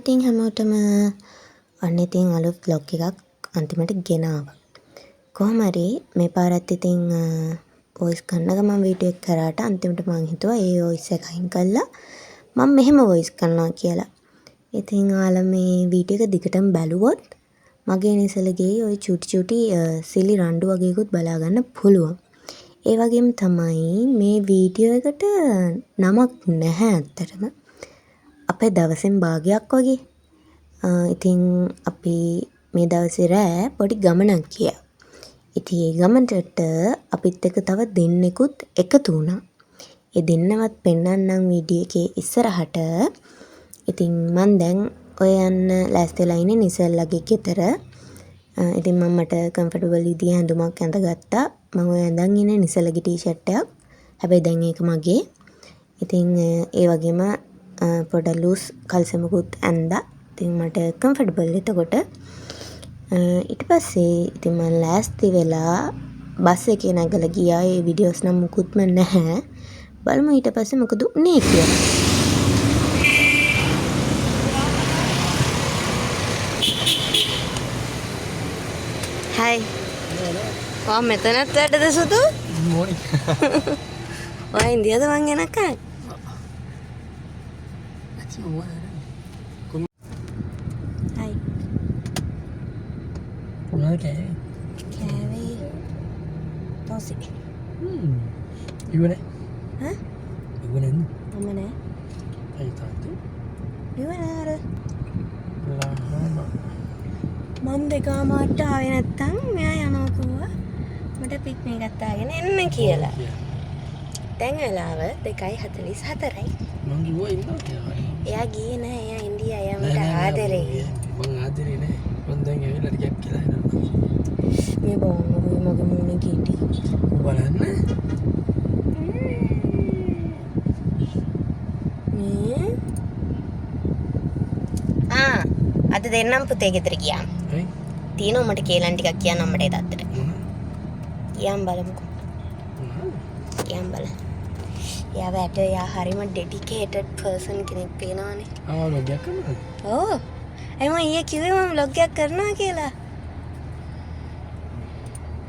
ඉතින් හැමෝටම අන්න ඉතින් අලුත් vlog එකක් අන්තිමට ගෙනාවා. කොහොම හරි මේ පාරත් ඉතින් voice කරන ගමන් වීඩියෝ එක කරාට අන්තිමට මං හිතුවා ඒ voice එක අයින් කරලා මම මෙහෙම voice කරනවා කියලා. ඉතින් ඔයාලා මේ වීඩියෝ එක දිගටම බැලුවොත් මගේ නිසලගේ ওই චුටි සිලි රණ්ඩු වගේකුත් බලා ගන්න පුළුවන්. ඒ වගේම තමයි මේ වීඩියෝ එකට නමක් නැහැ ඇත්තටම. අපේ දවසෙන් භාගයක් වගේ. ඉතින් අපි මේ දවසේ රෑ පොඩි ගමනක් ගියා. ඉතින් ඒ ගමනට අපිත් එක්ක තව දෙන්නෙකුත් එකතු වුණා. ඒ දෙන්නවත් පෙන්නන්නම් වීඩියෝ එකේ ඉස්සරහට. ඉතින් මම දැන් ඔය යන්න ලෑස්තිලා ඉන්නේ නිසල්ලගේ ගෙදර. ඉතින් මම මට කම්ෆර්ටබල් විදිහේ ඇඳුමක් ඇඳගත්තා. මම ඔය ඇඳන් ඉන්නේ නිසල්ලගේ ටී-ෂර්ට් එකක්. හැබැයි දැන් ඒක මගේ. ඉතින් ඒ වගේම පොඩ ලූස් කල්සමකුත් ඇඳා. ඉතින් මට කම්ෆර්ටබල් එතකොට. ඊට පස්සේ ඉතින් මම ලෑස්ති වෙලා බස් එකේ නැගලා ගියා. ඒ වීඩියෝස් නම් මුකුත්ම නැහැ. බලමු ඊට පස්සේ මොකද උනේ කියලා. Hai. Wah, metenet ada di situ? Morning. Wah, India tuh mang enak kan? Hai. Okay. Kawi. Tosi. Iwan eh? Hah? Iwan eh? Mana? Ayo tadi. Iwan ada. Lama. මම දෙකමාරට ආවේ නැත්තම් මෙයා යනවා කිව්වා මට පික්නික් එකක් දාගෙන එන්න කියලා. දැන් වෙලාව 2:44යි. මං ගිහුවා ඉන්නවා කියලා. එයා ගියේ නෑ. එයා ඉන්දියා. එයා මට ආදරේ. මං ආදරේ නෑ. මං දැන් ඇවිල්ලා ටිකක් කියලා එනවා. මේ බොන්නේ මගේ මූණේ කීටි. බලන්න. අද දෙන්නම් පුතේ ගෙදර ගියාම. හරි. තියෙනවා මට කේලම් ටිකක් කියන්න අම්මට ඒ තාත්තට. ගියාම බලමුකෝ. ගියාම බලන්න. එයා හරිම ඩෙඩිකේටඩ් පර්සන් කෙනෙක් පේනවානේ. vlog එකක් කරනවද? ඔව්. මම ඊයේ කිව්වේ මම vlog එකක් කරනවා කියලා.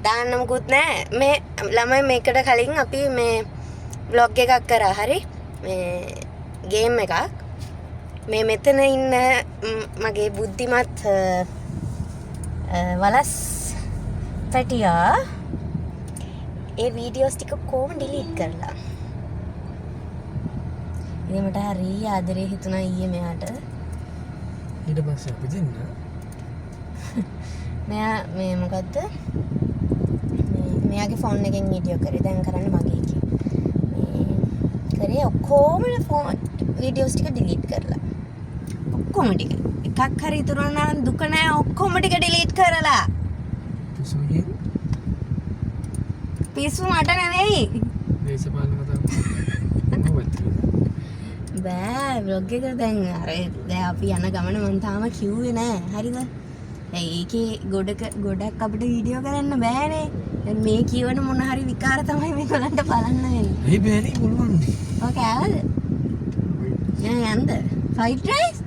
දාන්න මොකුත් නැහැ. මේ ළමයි මේකට කලින් අපි මේ vlog එකක් කරා. හරි. මේ ගේම් එකක්. මේ මෙතන ඉන්න මගේ බුද්ධිමත් වලස් පැටියා ඒ වීඩියෝස් ටික කොහොම ඩිලීට් කරලා. ඉතින් මට හරි ආදරේ හිතුණා ඊයේ මෙයාට. ඊට පස්සේ අපි දෙන්න මෙයා මේ මොකද්ද? මෙයාගේ ෆෝන් එකෙන් වීඩියෝ කරේ. දැන් කරන්නේ මගේ එකේ. මේ කරේ ඔක්කොම ෆෝන් වීඩියෝස් ටික ඩිලීට් කරලා. ඔක්කොම ටික. එකක් හරි ඉතුරු නම් දුක නෑ. ඔක්කොම ටික ඩිලීට් කරලා. පිස්සු කියන්නේ? පිස්සු මට නෙවෙයි. දේශපාලන කතාව. බෑ vlog එක දැන් දැන් අපි යන ගමන මම තාම කිව්වේ නෑ. හරිද? දැන් ඒකේ ගොඩක් අපිට වීඩියෝ කරන්න බෑනේ. දැන් මේ කියවන මොන හරි විකාර තමයි මේගොල්ලන්ට බලන්න වෙන්නේ. ඒ බෑනේ පුළුවන්. ඔක ආවද? යන්ද? ෆයිට් රයිස්?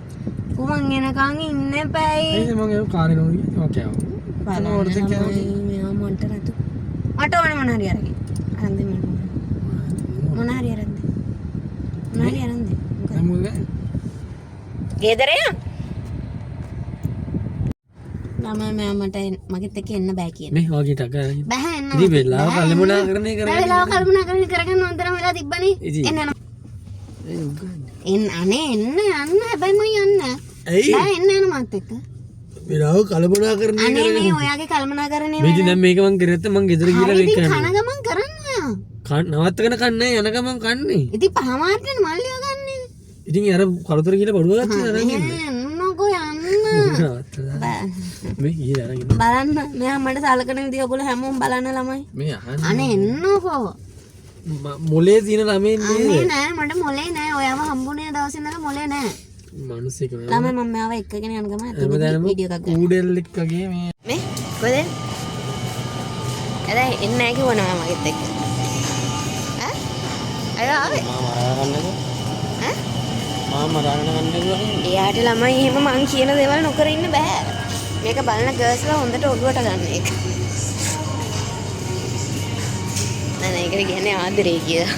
කොමන් එනකන් ඉන්න බෑයි. ඒකේ මම ඒක කාරේ නෝ ගියේ. ඔකේ ආව. මෙයා මොන්ට නතු. මට ඕනේ මොන හරි අරගෙන. අරන් දෙන්න. මොන හරි අරන් දෙන්න. මොන හරි අරන් දෙන්න. නමුද? ගෙදර යන්න. ළමයා මට මගෙත් එක්ක එන්න බෑ කියන. මේ වගේ ටක. බෑ එන්න. ඉතින් වෙලාව කල්පනාකරණය කරගෙන. වෙලාව කල්පනාකරණය කරගන්න ඕනතරම් වෙලා තිබ්බනේ. එන්න යන්න. ඒ උගන්නේ. අනේ එන්න හැබැයි මම යන්න. ඇයි? බෑ එන්න යන මාත් එක්ක. වෙලාව කල්පනාකරණය අනේ මේ ඔයාගේ කල්පනාකරණය මේ ඉතින් දැන් මේක මං කරෙත් මං ගෙදර ගිහලා වෙක් කන කරනවා. ගමන් කරන්න. නවත්තගෙන කන්නේ යන ගමන් කන්නේ. ඉතින් පහමාරටනේ මල්ලිය ගන්නේ. ඉතින් අර කලතර කියලා බඩුව ගත්තා නේද? එන්නකෝ යන්න. මේ ඊයේ අරගෙන බලන්න මෙයා මට සලකන විදිහ ඔයගොල්ලෝ හැමෝම බලන්න ළමයි. මේ අහන්නේ අනේ එන්නකෝ. මොලේ තියෙන ළමයි අනේ නේද? නෑ මට මොලේ නෑ. ඔයාව හම්බුනේ දවසේ ඉඳලා මොලේ නෑ. මිනිස්සෙක් නේද? ළමයි මම මෙයාව එක්කගෙන යන ගම හැමදාම වීඩියෝ එකක් ගන්න. ඌඩෙල්ලෙක් වගේ මේ කොහෙද? එදා එන්නේ නැහැ කිව්වනේ මගෙත් එක්ක. ඈ? අය ආවේ? මම අරගන්නකෝ. ඈ? දාගෙන ගන්නවා. එයාට ළමයි එහෙම මං කියන දේවල් නොකර ඉන්න බෑ. මේක බලන ගර්ල්ස්ලා හොඳට ඔළුවට ගන්න එක. නෑ ඒකට කියන්නේ ආදරේ කියලා.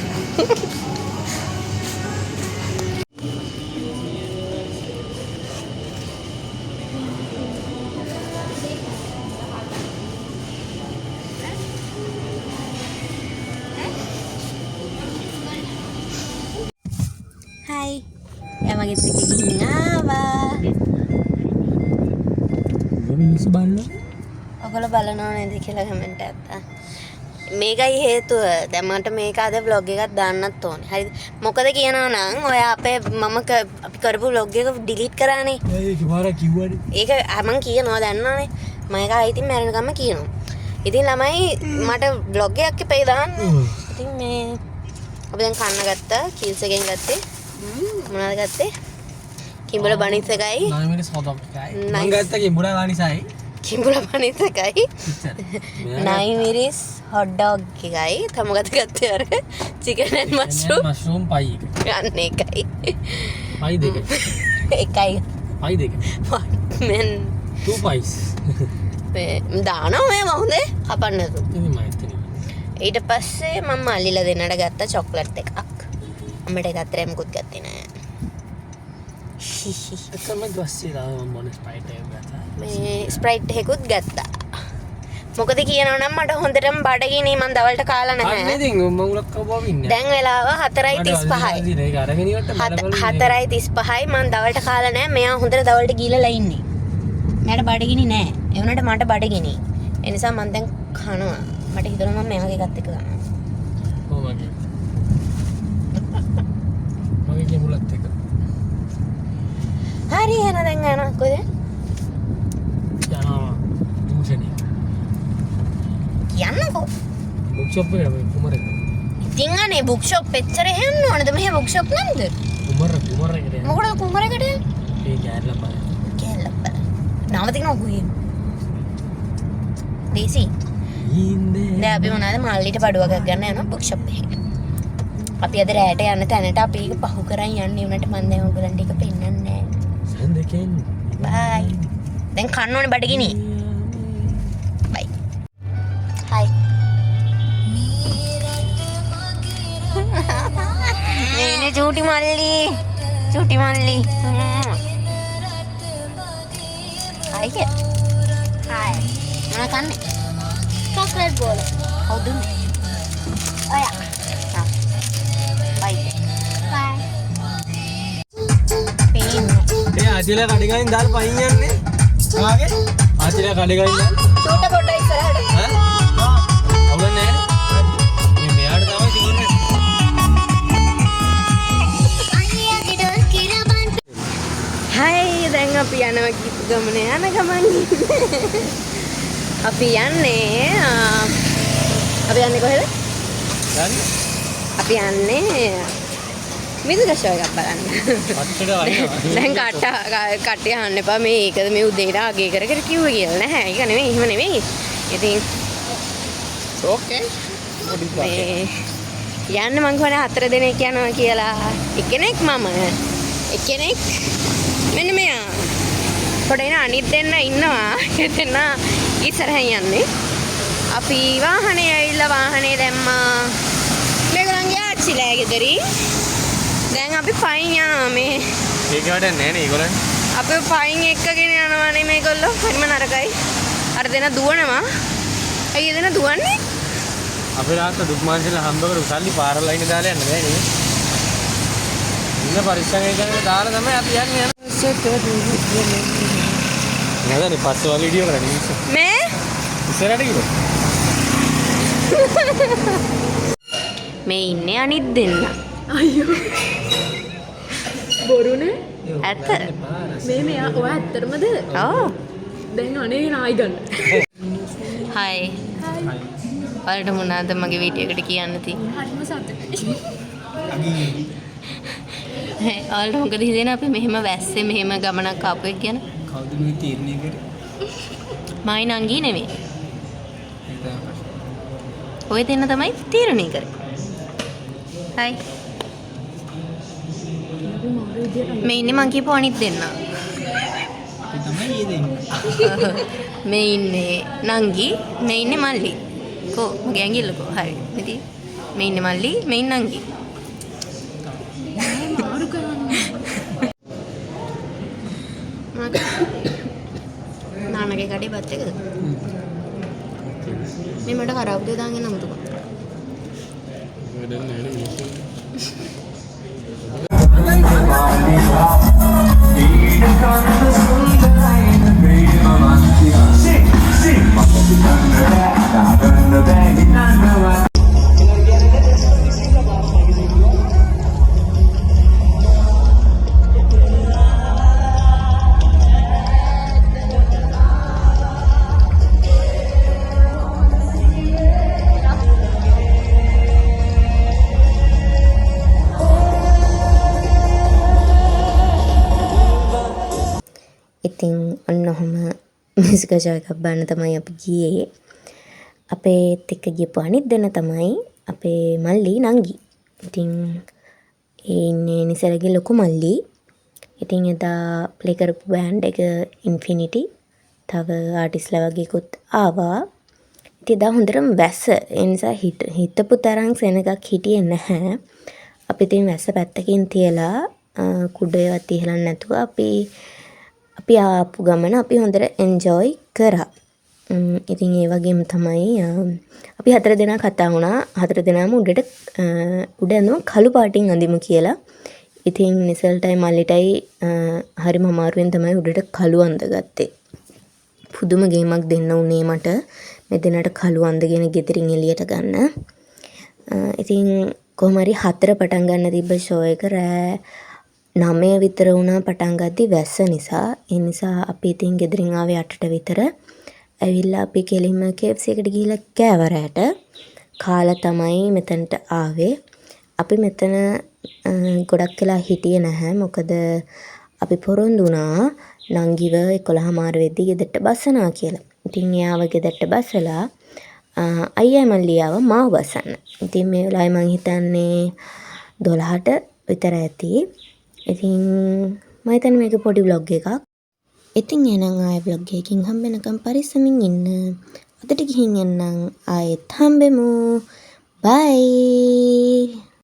Hai. Emang gitu gini apa? මිනිස්සු බලනවා. ඔයගොල්ලෝ බලනව නේද කියලා කමෙන්ට් එකක් දාන්න. මේකයි හේතුව. දැන් මට මේක අද vlog එකක් දාන්නත් ඕනේ. හරිද? මොකද කියනවා නම් ඔය අපේ අපි කරපු vlog එක delete කරානේ. ඒක මාර කිව්වනේ. ඒක මම කියනවා දන්නවනේ. මම ඒක ආයිතින් මැරෙනකම්ම කියනවා. ඉතින් ළමයි මට vlog එකක් එපේ දාන්න. ඉතින් මේ අපි දැන් කන්න ගත්තා. කීල්ස් එකෙන් ගත්තේ. මොනවද ගත්තේ? කිඹුල බනිස් එකයි. නාමිනේ සෝදම් එකයි. මම ගත්ත කිඹුල බනිසයි. කිඹුල බනිස් එකයි. නයිමිරිස් hot dog එකයි. තමගත ගත්තේ අර chicken and mushroom pie එක. යන්න එකයි. pie දෙක. එකයි. pie දෙක. men 2 pies. මේ දානවා මේ මොහොතේ කපන්න නේද? ඉතින් මම එතන. ඊට පස්සේ මම අල්ලිලා දෙන්නට ගත්ත චොක්ලට් එකක්. අම්මට ගත්තරේ මොකුත් ගත්තේ නෑ. එකම ගස්සීලා මම මොන ස්ප්‍රයිට් එකක් ගත්තා. මේ ස්ප්‍රයිට් එකකුත් ගත්තා. මොකද කියනවා නම් මට හොඳටම බඩගිනි මම දවල්ට කාලා නැහැ. අන්න ඉතින් මම උලක් කවවා ඉන්නේ. දැන් වෙලාව 4:35යි. ඒක අරගෙන ඉවට මඩ 4:35යි මම දවල්ට කාලා නැහැ. මෙයා හොඳට දවල්ට ගිහලා ඉන්නේ. මට බඩගිනි නෑ. ඒ වුණාට මට බඩගිනි. ඒ නිසා මම දැන් කනවා. මට හිතෙනවා මම මෙයාගේ එකත් එක්ක කනවා. කොහොමද? මගේ කිඹුලත් එක. හරි එහෙනම් දැන් යනවා කොහෙද? යනවා. මුෂනේ. යන්නකෝ. බුක් ෂොප් එකට මේ කුමරේ. ඉතින් අනේ බුක් ෂොප් එච්චර යන්න ඕනද? මෙහෙ බුක් ෂොප් නැද්ද? කුමරේකට. මොකටද කුමරේකට යන්නේ? ඒ ගෑරලා බලන්න. කියලා බලන්න. නවතිනවා කොහෙද? දේසි. දැන් අපි මොනවාද මල්ලිට බඩුවක් ගන්න යනවා බුක් ෂොප් එකේ. අපි අද රැට යන තැනට අපි ඒක පහු කරන් යන්නේ උනට මම දැන් ඔයගලන්ට ඒක පෙන්නන්නේ නැහැ. සඳකෙන්. බයි. දැන් කන්න ඕනේ බඩගිනි. බයි. හයි. මේ චූටි මල්ලි. චූටි මල්ලි. හයි කිය. හයි. මොන කන්නේ? චොක්ලට් බෝල. හවුද? ඔයා. බයි. බයි. පේන්නේ. ඒ ආදිලා කඩ ගයින් දාලා පයින් යන්නේ. කාගේ? ආදිලා කඩ ගයින් දාලා. චූට පොඩ්ඩක් ඉස්සරහට. ඈ? අවුල නැහැ. මේ මෙයාට තමයි තිබුණේ. හයි දැන් අපි යනවා කීප ගමනේ යන ගමන්. අපි යන්නේ කොහෙද? යන්නේ. අපි යන්නේ මිදුක ෂෝ එකක් බලන්න. පත්තට වයින්නවා. දැන් කට්ටිය අහන්න එපා මේ ඒකද මේ උදේට අගේ කර කිව්වේ කියලා නෑ. ඒක නෙමෙයි එහෙම නෙමෙයි. ඉතින් ඕකේ. මේ යන්න මං කොහොනේ 4 දෙනෙක් යනවා කියලා. එක්කෙනෙක් මම. එක්කෙනෙක් මෙන්න මෙයා. පොඩේන අනිත් දෙන්න ඉන්නවා. ඒ දෙන්න ඉස්සරහින් යන්නේ. අපි වාහනේ ඇවිල්ලා වාහනේ දැම්මා. මේගොල්ලන්ගේ ආච්චිලා ගෙදරින්. දැන් අපි පයින් යනවා මේ. ඒක වැඩ නැහැ නේ ඒගොල්ලන්. අපි පයින් එක්කගෙන යනවානේ මේගොල්ලෝ. හරිම නරකයි. අර දෙන දුවනවා. ඇයි දෙන දුවන්නේ? අපේ රාත්ත දුක් මාංශල හම්බ කරු සල්ලි පාරල අයින දාලා යන්න බෑ නේ. ඉන්න පරිස්සම් එකකට දාලා තමයි අපි යන්නේ. නේදනේ පස්සේ වල වීඩියෝ කරන්නේ ඉස්ස. මේ ඉස්සරහට ගිහලා. මේ ඉන්නේ අනිත් දෙන්න. අයියෝ බොරුනේ ඇත්ත. මෙයා ඔය ඇත්තටමද? ඔව්. දැන් අනේ නායි ගන්න. හයි. ඔයාලට මොනවද මගේ වීඩියෝ එකට කියන්න තියෙන්නේ? හරිම සතුටුයි. ඔයාලට මොකද හිතෙන්නේ අපි මෙහෙම වැස්සේ මෙහෙම ගමනක් ආපු එක ගැන? කවුද මේ තීරණය කරේ? මයි නංගි නෙමෙයි. ඔය දෙන්න තමයි තීරණය කරේ. හයි. අපි මාර මේ ඉන්නේ මං කියපු අනිත් දෙන්න. අපි තමයි ඊ දෙන්නේ. මේ ඉන්නේ නංගි, මේ ඉන්නේ මල්ලි. කෝ මගේ ඇඟිල්ලකෝ. හරි. ඉතින් මේ ඉන්නේ මල්ලි, මේ ඉන්නේ නංගි. මාරු කරන්නේ. නානගේ කඩේ බත් එකද? මේ මට කරවුදේ දාගෙන නමුතුකෝ. වැඩක් නෑ නේ මිනිස්සු. ඉතින් ඔන්න ඔහම මියුසික් ෂෝ එකක් බලන්න තමයි අපි ගියේ. අපේත් එක්ක ගියපු අනිත් දෙන තමයි අපේ මල්ලි නංගි. ඉතින් ඒ ඉන්නේ නිසලගේ ලොකු මල්ලි. ඉතින් එදා ප්ලේ කරපු බෑන්ඩ් එක ඉන්ෆිනිටි. තව ආටිස්ලා වගේකුත් ආවා. ඉතින් එදා හොඳටම වැස්ස. ඒ නිසා හිතපු තරම් සෙනගක් හිටියේ නැහැ. අපි ඉතින් වැස්ස පැත්තකින් තියලා කුඩේවත් ඉහලන්න නැතුව අපි ආපු ගමන අපි හොඳට එන්ජොයි කරා. ඉතින් ඒ වගේම තමයි අපි 4 දෙනා කතා වුණා. 4 දෙනාම උඩ ඇඳුම කළු පාටින් අඳිමු කියලා. ඉතින් නිසල්ටයි මල්ලිටයි හරිම අමාරුවෙන් තමයි උඩට කළු අඳගත්තේ. පුදුම ගේමක් දෙන්න උනේ මට. මේ දෙන්නට කළු අඳගෙන ගෙදරින් එළියට ගන්න. ඉතින් කොහොම හරි 4 පටන් ගන්න තිබ්බ ෂෝ එක රෑ 9 විතර වුණා පටන් ගද්දි වැස්ස නිසා. ඒ නිසා අපි ඉතින් ගෙදරින් ආවේ 8ට විතර. ඇවිල්ලා අපි කෙලින්ම KFC එකට ගිහිල්ලා කෑවා රෑට. කාලා තමයි මෙතනට ආවේ. අපි මෙතන ගොඩක් වෙලා හිටියේ නැහැ. මොකද අපි පොරොන්දු වුණා නංගිව 11:00 වෙද්දි ගෙදරට බස්සනවා කියලා. ඉතින් එයාව ගෙදරට බස්සලා අයියා මල්ලියාව මාව බස්සන්න. ඉතින් මේ වෙලාවේ මං හිතන්නේ 12ට විතර ඇති. ඉතින් මම හිතන්නේ මේක පොඩි vlog එකක්. ඉතින් එහෙනම් ආයෙ vlog එකකින් හම්බෙනකම් පරිස්සමින් ඉන්න. අදට ගිහින් එන්නම් ආයෙත් හම්බෙමු. bye.